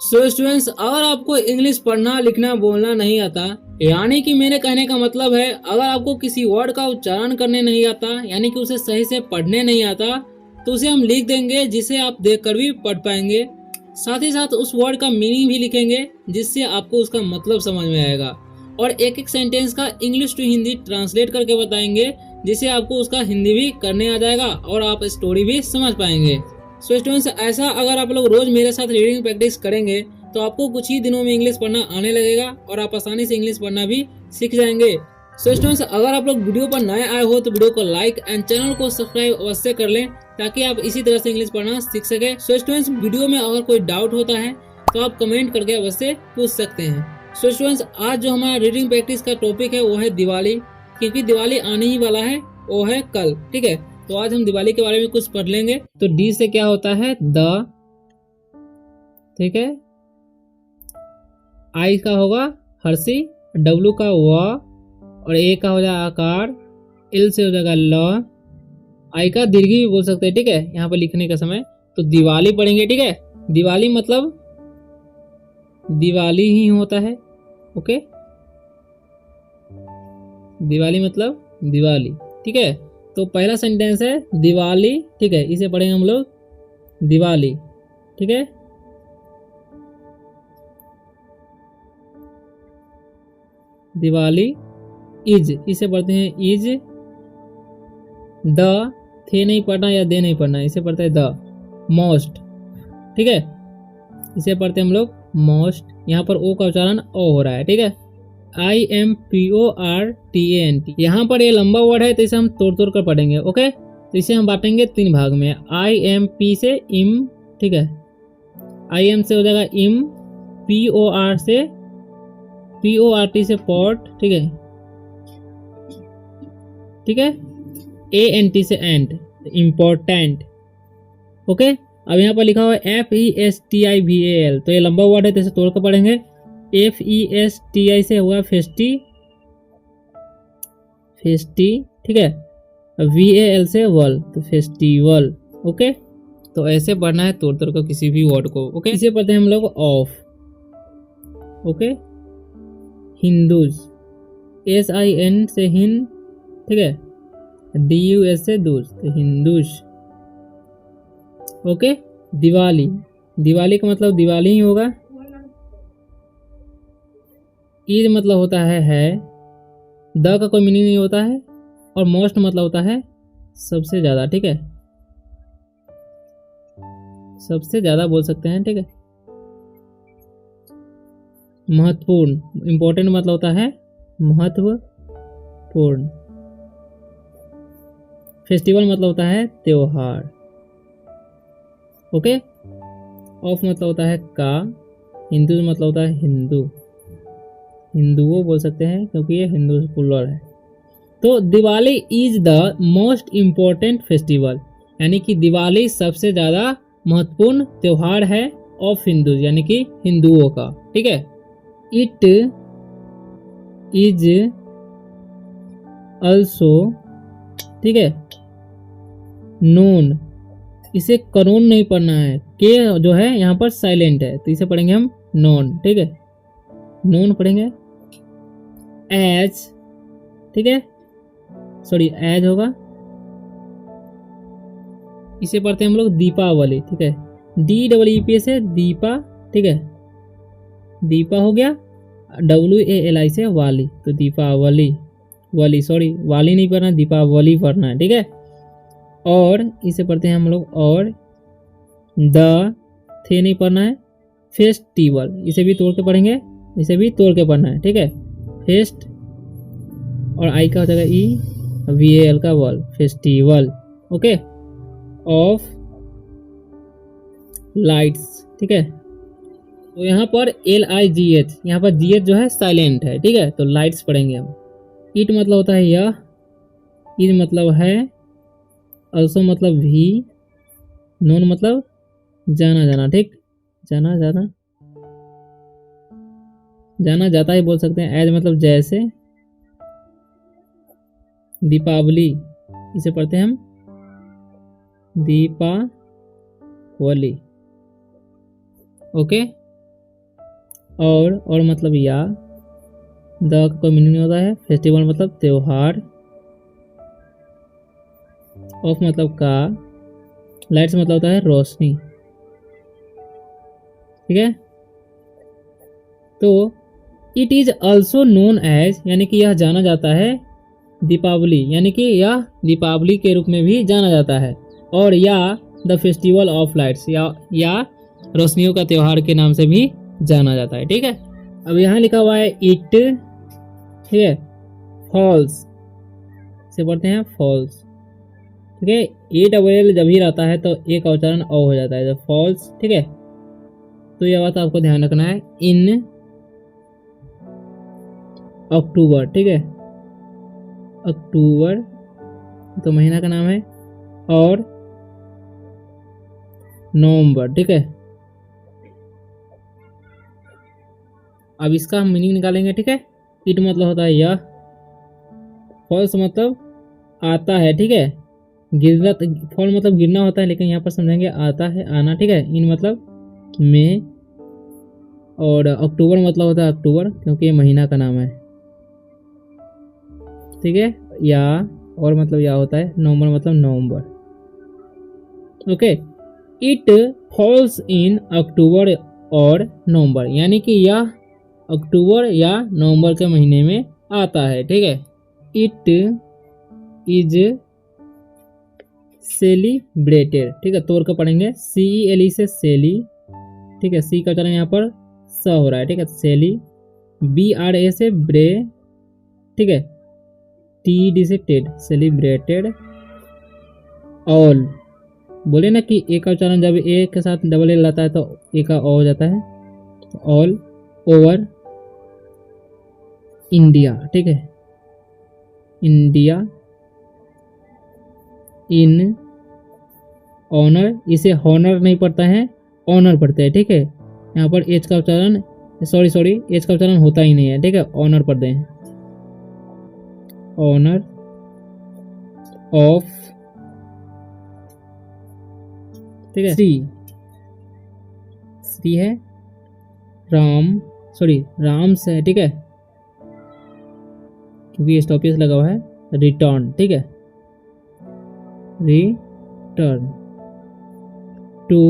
So students, अगर आपको English पढ़ना लिखना बोलना नहीं आता, यानी कि मेरे कहने का मतलब है अगर आपको किसी वर्ड का उच्चारण करने नहीं आता, यानी कि उसे सही से पढ़ने नहीं आता, तो उसे हम लिख देंगे जिसे आप देखकर भी पढ़ पाएंगे। साथ ही साथ उस वर्ड का मीनिंग भी लिखेंगे जिससे आपको उसका मतलब समझ में आएगा, और एक एक सेंटेंस का इंग्लिश टू हिंदी ट्रांसलेट करके बताएंगे जिससे आपको उसका हिंदी भी करने आ जाएगा और आप स्टोरी भी समझ पाएंगे। सो स्टूडेंट्स, ऐसा अगर आप लोग रोज मेरे साथ रीडिंग प्रैक्टिस करेंगे तो आपको कुछ ही दिनों में इंग्लिश पढ़ना आने लगेगा और आप आसानी से इंग्लिश पढ़ना भी सीख जाएंगे। सो स्टूडेंट्स, अगर आप लोग वीडियो पर नए आए हो तो वीडियो को लाइक एंड चैनल को सब्सक्राइब अवश्य कर लें ताकि आप इसी तरह से इंग्लिश पढ़ना सीख सके। सो स्टूडेंट्स, वीडियो में अगर कोई डाउट होता है तो आप कमेंट करके अवश्य पूछ सकते हैं। सो स्टूडेंट्स, आज जो हमारा रीडिंग प्रैक्टिस का टॉपिक है वो है दिवाली, क्योंकि दिवाली आने ही वाला है, वो है कल। ठीक है, तो आज हम दिवाली के बारे में कुछ पढ़ लेंगे। तो डी से क्या होता है? द, ठीक है। आई का होगा हर्षी, डब्लू का व, और ए का हो जाएगा आकार, एल से हो जाएगा ल, आई का दीर्घी भी बोल सकते हैं। ठीक है, यहाँ पर लिखने का समय तो दिवाली पढ़ेंगे। ठीक है, दिवाली मतलब दिवाली ही होता है। ओके, दिवाली मतलब दिवाली। ठीक है, तो पहला सेंटेंस है दिवाली। ठीक है, इसे पढ़ेंगे हम लोग दिवाली। ठीक है, दिवाली इज, इसे पढ़ते हैं इज। द, थे नहीं पढ़ना या दे नहीं पढ़ना, इसे पढ़ते हैं द मोस्ट। ठीक है, इसे पढ़ते हैं हम लोग मोस्ट। यहाँ पर ओ का उच्चारण ओ हो रहा है। ठीक है, IMPORTANT। यहाँ पर ये लंबा वर्ड है तो इसे हम तोड़ तोड़ कर पढ़ेंगे। ओके, तो इसे हम बांटेंगे तीन भाग में। IMP से इम, ठीक है, IM से हो जाएगा इम, POR से PORT से पॉट, ठीक है, ठीक है, ANT से एंट, इम्पोर्टेंट। ओके, अब यहाँ पर लिखा हुआ है FESTIVAL, तो ये लंबा वर्ड है तो इसे तोड़ कर पढ़ेंगे। FESTI से हुआ फेस्टी, फेस्टी, ठीक है, VAL से वल, तो फेस्टिवल। ओके, तो ऐसे पढ़ना है तोड़ तोड़ कर किसी भी वर्ड को। ओके, इसे पढ़ते हैं हम लोग ऑफ। ओके, हिंदूज, SIN से हिंद, ठीक है, DUS से दूज, तो हिंदूज। ओके, दिवाली, दिवाली का मतलब दिवाली ही होगा। ईद मतलब होता है, द का कोई मीनिंग नहीं होता है, और मोस्ट मतलब होता है सबसे ज्यादा। ठीक है, सबसे ज्यादा बोल सकते हैं। ठीक है, महत्वपूर्ण, इंपॉर्टेंट मतलब होता है महत्वपूर्ण। फेस्टिवल मतलब होता है त्योहार। ओके, ऑफ मतलब होता है का, हिंदू मतलब होता है हिंदू, हिंदुओं बोल सकते हैं क्योंकि ये हिंदू प्लूरल है। तो Diwali is the most important festival, यानी कि दिवाली सबसे ज्यादा महत्वपूर्ण त्योहार है ऑफ हिंदूज, यानी कि हिंदुओं का। ठीक है, इट इज ऑल्सो, ठीक है, नोन, इसे करोन नहीं पढ़ना है, के जो है यहाँ पर साइलेंट है तो इसे पढ़ेंगे हम नोन। ठीक है, नोन पढ़ेंगे एज, ठीक है, सॉरी एज होगा, इसे पढ़ते हैं हम लोग दीपावली। ठीक है, DEEP से दीपा, ठीक है, दीपा हो गया, WALI से वाली, तो दीपावली, वाली, सॉरी वाली नहीं पढ़ना, दीपावली पढ़ना है। ठीक है, और इसे पढ़ते हैं हम लोग और, द, थे नहीं पढ़ना है, फेस्टिवल, इसे भी तोड़ के पढ़ेंगे, इसे भी तोड़ के पढ़ना है। ठीक है, फेस्ट, और आई का हो जाएगा ई, VAL का वल, फेस्टिवल। Okay, of lights. ठीक है, तो यहाँ पर LIGH, यहाँ पर GH जो है साइलेंट है। ठीक है, तो लाइट्स पढ़ेंगे हम। इट मतलब होता है यह, इज मतलब है, ऑल्सो मतलब भी, नोन मतलब जाना जाना। ठीक, जाना जाना, जाना जाता ही बोल सकते हैं। एज मतलब जैसे, दीपावली, इसे पढ़ते हैं हम दीपावली। ओके, और मतलब या, द का कोई मीनिंग नहीं होता है। फेस्टिवल मतलब त्योहार, ऑफ मतलब का, लाइट्स मतलब होता है रोशनी, ठीक है। तो it is also known as, यानी कि यह जाना जाता है दीपावली, यानी कि यह दीपावली के रूप में भी जाना जाता है, और या द फेस्टिवल ऑफ लाइट्स, या रोशनियों का त्योहार के नाम से भी जाना जाता है, ठीक है। अब यहाँ लिखा हुआ है इट, ठीक है, फॉल्स से पढ़ते हैं फॉल्स, ठीक है। ए डबल एल जब ही रहता है तो एक उच्चारण ओ हो जाता है, जब फॉल्स, ठीक है। तो यह बात आपको ध्यान रखना है। इन अक्टूबर, ठीक है, अक्टूबर तो महीना का नाम है, और नवंबर, ठीक है। अब इसका हम मीनिंग निकालेंगे, ठीक है। इट मतलब होता है यह, फॉल्स मतलब आता है, ठीक है। गिरना, फॉल मतलब गिरना होता है, लेकिन यहाँ पर समझेंगे आता है, आना, ठीक है। इन मतलब मई, और अक्टूबर मतलब होता है अक्टूबर, क्योंकि ये महीना का नाम है, ठीक है। या और मतलब या होता है, नवंबर मतलब नवंबर, ओके। इट फॉल्स इन अक्टूबर और नवंबर, यानी कि यह अक्टूबर या नवंबर के महीने में आता है, ठीक है। इट इज सेलिब्रेटेड, ठीक है, तोड़ कर पढ़ेंगे, CELE से सेली, ठीक है, सी का उच्चारण यहाँ पर स हो रहा है, ठीक है। सेली, BRA से ब्रे, ठीक है, TED से टेड, सेलिब्रेटेड। ऑल, बोले ना कि ए का उच्चारण जब ए के साथ डबल एल आता है तो ए का ओ हो जाता है, ऑल ओवर इंडिया, ठीक है, इंडिया। इन ऑनर, इसे हॉनर नहीं पढ़ता है, ऑनर पढ़ते हैं, ठीक है। यहाँ पर एच का उच्चारण, सॉरी एच का उच्चारण होता ही नहीं है, ठीक है, ऑनर पढ़ते हैं, ऑनर ऑफ, ठीक है। श्री है, राम, राम से, ठीक है, क्योंकि स्टॉपेज लगा हुआ है, रिटर्न, ठीक है, रिटर्न टू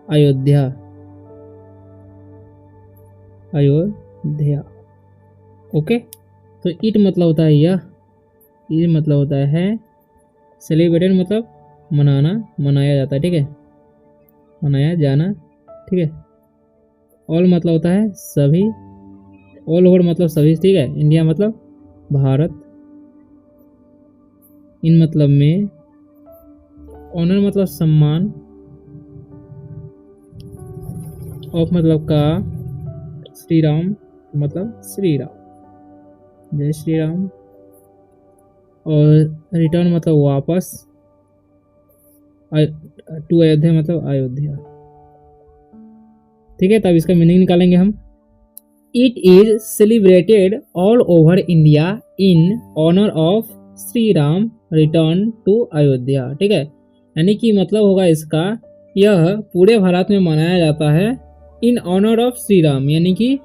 अयोध्या, ओके। तो इट मतलब होता है यह, ये मतलब होता है सेलिब्रेटेड, मतलब मनाना, मनाया जाता है, ठीक है, मनाया जाना, ठीक है। ऑल मतलब होता है सभी, ऑल ओवर मतलब सभी, ठीक है। इंडिया मतलब भारत। इन मतलब में, ऑनर मतलब सम्मान, ऑफ मतलब का, श्री राम मतलब श्री राम, जय श्री राम, और रिटर्न मतलब वापस, टू अयोध्या मतलब अयोध्या, ठीक है। तब इसका मीनिंग निकालेंगे हम। It is celebrated all over India in honour of Shri Ram return to Ayodhya, ठीक है। यानी कि मतलब होगा इसका, यह पूरे भारत में मनाया जाता है in honour of Shri Ram, यानी कि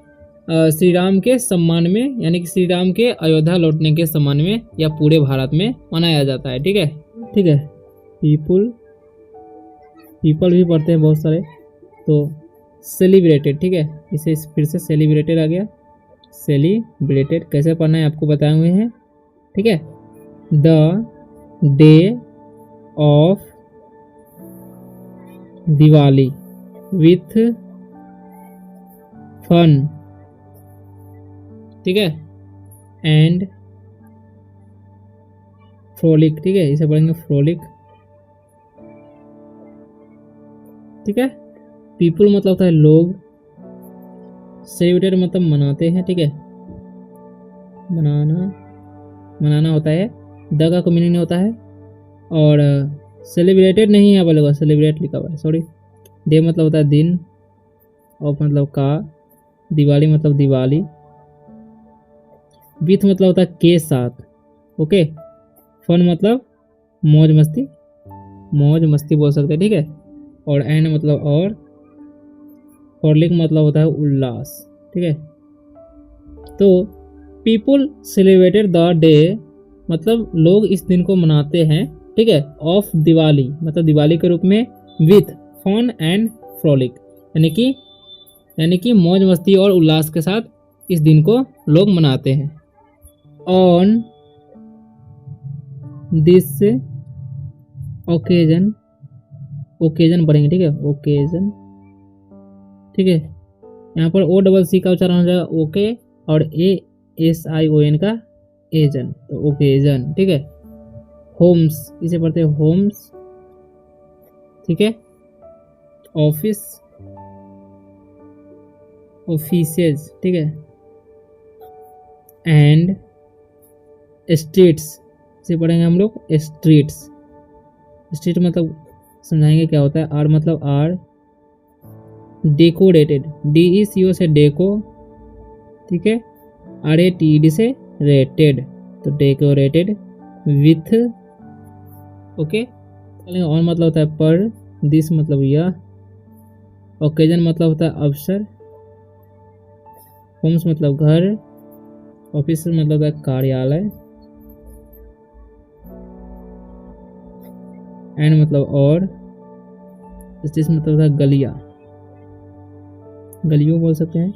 श्री राम के सम्मान में, यानी कि श्री राम के अयोध्या लौटने के सम्मान में यह पूरे भारत में मनाया जाता है, ठीक है, ठीक है। पीपल भी पढ़ते हैं बहुत सारे, तो सेलिब्रेटेड, ठीक है, इसे फिर से सेलिब्रेटेड आ गया, सेलिब्रेटेड कैसे पढ़ना है आपको बताए हुए हैं, ठीक है। The day of Diwali with fun, ठीक है, एंड फ्रोलिक, ठीक है, इसे पढ़ेंगे फ्रोलिक, ठीक है। पीपल मतलब होता है लोग, सेलिब्रेटेड मतलब मनाते हैं, ठीक है, मनाना होता है, द का कोई मीनिंग नहीं होता है, और सेलिब्रेटेड नहीं है बोलेगा, सेलिब्रेट लिखा हुआ है, सॉरी। डे मतलब होता है दिन, ऑफ मतलब का, दिवाली मतलब दिवाली, विथ मतलब होता है के साथ, ओके। फन मतलब मौज मस्ती बोल सकते हैं, ठीक है। और एंड मतलब और, फ्रॉलिक मतलब होता है उल्लास, ठीक है। तो पीपुल सेलिब्रेटेड द डे मतलब लोग इस दिन को मनाते हैं, ठीक है, ऑफ दिवाली मतलब दिवाली के रूप में, विथ फन एंड फ्रॉलिक यानी कि मौज मस्ती और उल्लास के साथ इस दिन को लोग मनाते हैं। ऑन दिस ओकेजन पढ़ेंगे, ठीक है, ओकेजन, ठीक है। यहाँ पर ओ डबल सी का उच्चारण हो जाएगा ओके और ASION का एजन, तो ओकेजन, ठीक है। होम्स इसे पढ़ते हैं होम्स, ठीक है। ऑफिसेज, ठीक है। एंड स्ट्रीट्स इसे पढ़ेंगे हम लोग स्ट्रीट्स। स्ट्रीट मतलब समझाएंगे क्या होता है। आर मतलब आर डेकोरेटेड, DECO से डेको, ठीक है, RATED से रेटेड, तो डेकोरेटेड विथ, ओके। और मतलब होता है पर, दिस मतलब यह, ओकेजन मतलब होता है अवसर, होम्स मतलब घर, ऑफिस मतलब होता है कार्यालय, एंड मतलब और, स्ट्रीट मतलब होता है गलियों बोल सकते हैं।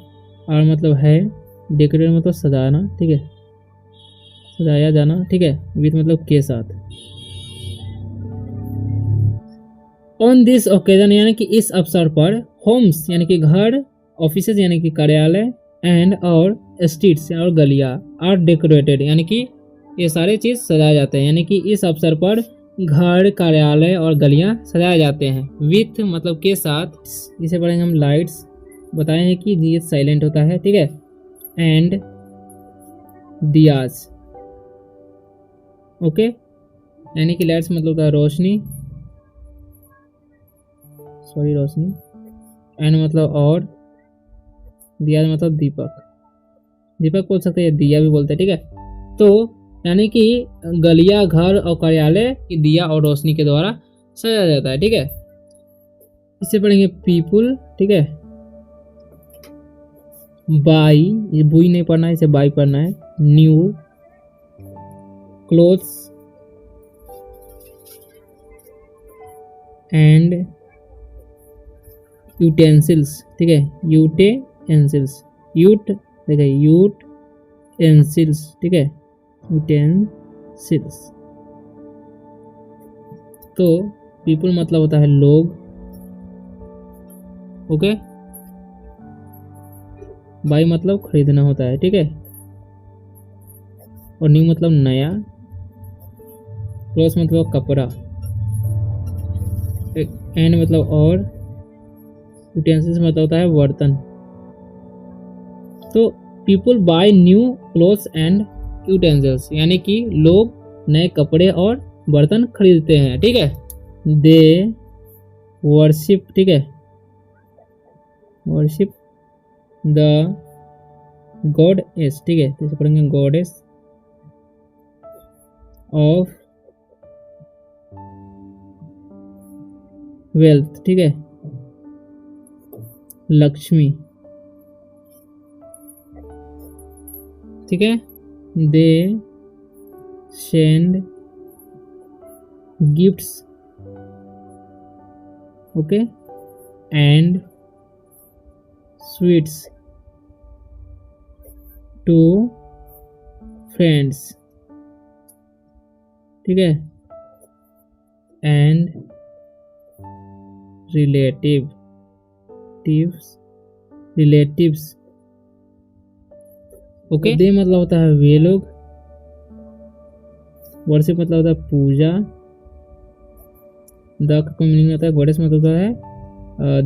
आर मतलब है, डेकोरेट मतलब सजाना, ठीक है, सजाया जाना, ठीक है, विथ मतलब के साथ। ऑन दिस ओकेजन यानी कि इस अवसर पर, होम्स यानी कि घर, ऑफिसेज यानी कि कार्यालय, एंड और स्ट्रीट्स और गलियां आर डेकोरेटेड यानी कि ये सारे चीज सजाए जाते हैं, यानी कि इस अवसर पर घर, कार्यालय और गलियां सजाए जाते हैं, विथ मतलब के साथ। इसे पढ़ेंगे हम लाइट्स, बताए हैं कि ये साइलेंट होता है, ठीक है। एंड दियाज, ओके, यानी कि लाइट्स मतलब होता है रोशनी, एंड मतलब और, दिया मतलब दीपक बोल सकते हैं, दिया भी बोलते हैं, ठीक है। तो यानी कि गलियां, घर और कार्यालय की दिया और रोशनी के द्वारा सजाया जाता है, ठीक है। इससे पढ़ेंगे पीपुल, ठीक है। बाई, ये बुई नहीं पढ़ना है, इसे बाई पढ़ना है। न्यू क्लोथ्स एंड यूटेंसिल्स, ठीक है, यूटेंसिल्स, देखिए यूटेंसिल्स, ठीक है, यूटेंसिल्स। तो पीपुल मतलब होता है लोग, ओके। बाई मतलब खरीदना होता है, ठीक है, और न्यू मतलब नया, क्लोथ मतलब कपड़ा, एंड मतलब और, यूटेंसिल्स मतलब होता है बर्तन। तो people buy new clothes and utensils यानी कि लोग नए कपड़े और बर्तन खरीदते हैं, ठीक है। दे वर्शिप, ठीक है, वर्शिप द गॉडेस, ठीक है, तो पढ़ेंगे गॉडेस ऑफ वेल्थ, ठीक है, लक्ष्मी, ठीक है। They send gifts, okay, and sweets to friends, ठीक है, एंड रिलेटिव्स, ओके। दे मतलब होता है वे लोग, वर्शिप मतलब होता है पूजा, द का मीनिंग होता है गॉडेस मतलब होता है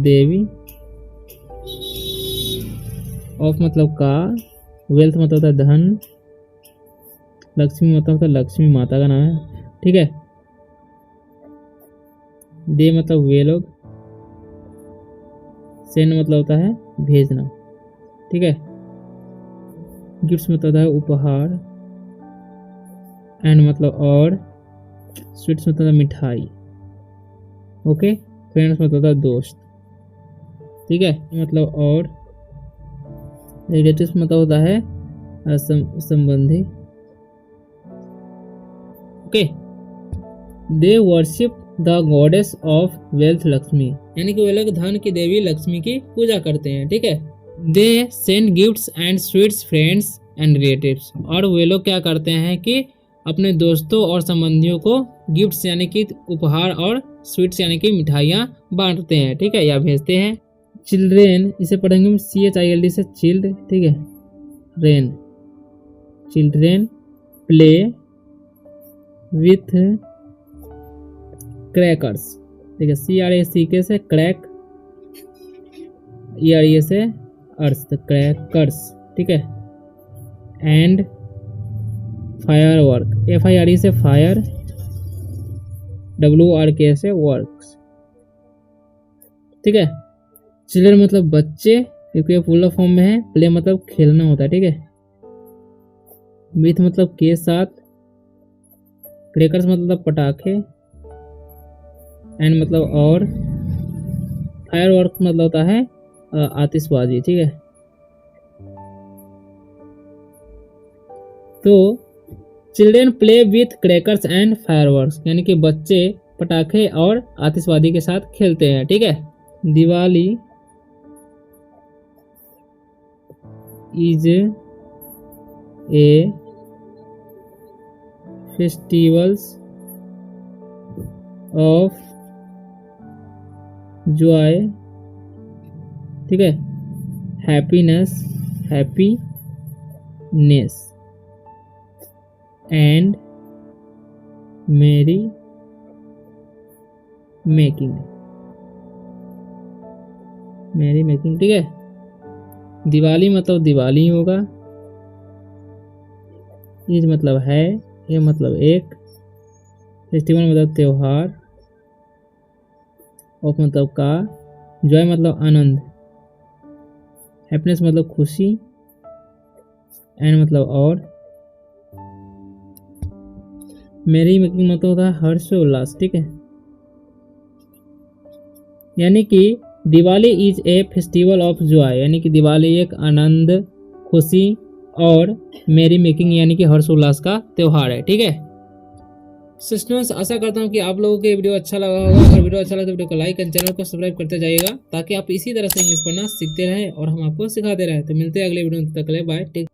देवी, ऑफ मतलब का, वेल्थ मतलब होता है धन, लक्ष्मी मतलब होता है लक्ष्मी माता का नाम है, ठीक है। दे मतलब वे लोग, सेंड मतलब होता है भेजना, ठीक है। गिफ्ट्स मतलब होता है उपहार, एंड मतलब और, स्वीट्स मतलब मिठाई, ओके। फ्रेंड्स मतलब होता है दोस्त। ठीक है, मतलब और। रिलेटिव्स मतलब होता है संबंधी। Okay. They worship the goddess of wealth Lakshmi, यानी कि वे लोग धन की देवी लक्ष्मी की पूजा करते हैं। ठीक है। They send gifts and sweets friends and relatives, और वे लोग क्या करते हैं कि अपने दोस्तों और संबंधियों को गिफ्ट्स यानी कि उपहार और स्वीट्स यानी कि मिठाइयाँ बांटते हैं। ठीक है, या भेजते हैं। चिल्ड्रेन, इसे पढ़ेंगे हम CHILD से चिल्ड। ठीक है, rain. Children play with crackers. ठीक है, CRACK से क्रैक, ERE से अर्थ, क्रैकर्स। ठीक है, एंड फायर वर्क, FIRE से फायर, WRK से वर्क्स। ठीक है। चिल्ड्रन मतलब बच्चे, क्योंकि ये फुल फॉर्म में है। प्ले मतलब खेलना होता है। ठीक है। विथ मतलब के साथ, क्रैकर्स मतलब पटाखे, एंड मतलब और, फायर वर्क मतलब होता है आतिशबाजी। ठीक है। तो children play with crackers and fireworks, यानी कि बच्चे पटाखे और आतिशबाजी के साथ खेलते हैं। ठीक है। Diwali is a festivals of Joy. ठीक है, हैप्पीनेस एंड मेरी मेकिंग। ठीक है। दिवाली मतलब दिवाली होगा। ईद मतलब है, ये मतलब एक, फेस्टिवल मतलब त्योहार, ऑफ मतलब का, जॉय मतलब आनंद, हैप्पीनेस मतलब खुशी, एंड मतलब और, मेरी मेकिंग मतलब होता है हर्ष उल्लास। ठीक है, यानी कि Diwali is a festival of Joy, यानी कि दिवाली एक आनंद, खुशी और मेरी मेकिंग यानी कि हर्षोल्लास का त्योहार है। ठीक है सिस्टर्स, आशा करता हूँ कि आप लोगों को ये वीडियो अच्छा लगा होगा। अगर वीडियो अच्छा लगा तो वीडियो को लाइक एंड चैनल को सब्सक्राइब करते जाइएगा, ताकि आप इसी तरह से इंग्लिश पढ़ना सीखते रहें और हम आपको सिखाते रहें। तो मिलते हैं अगले वीडियो में, तक के लिए बाय। टेक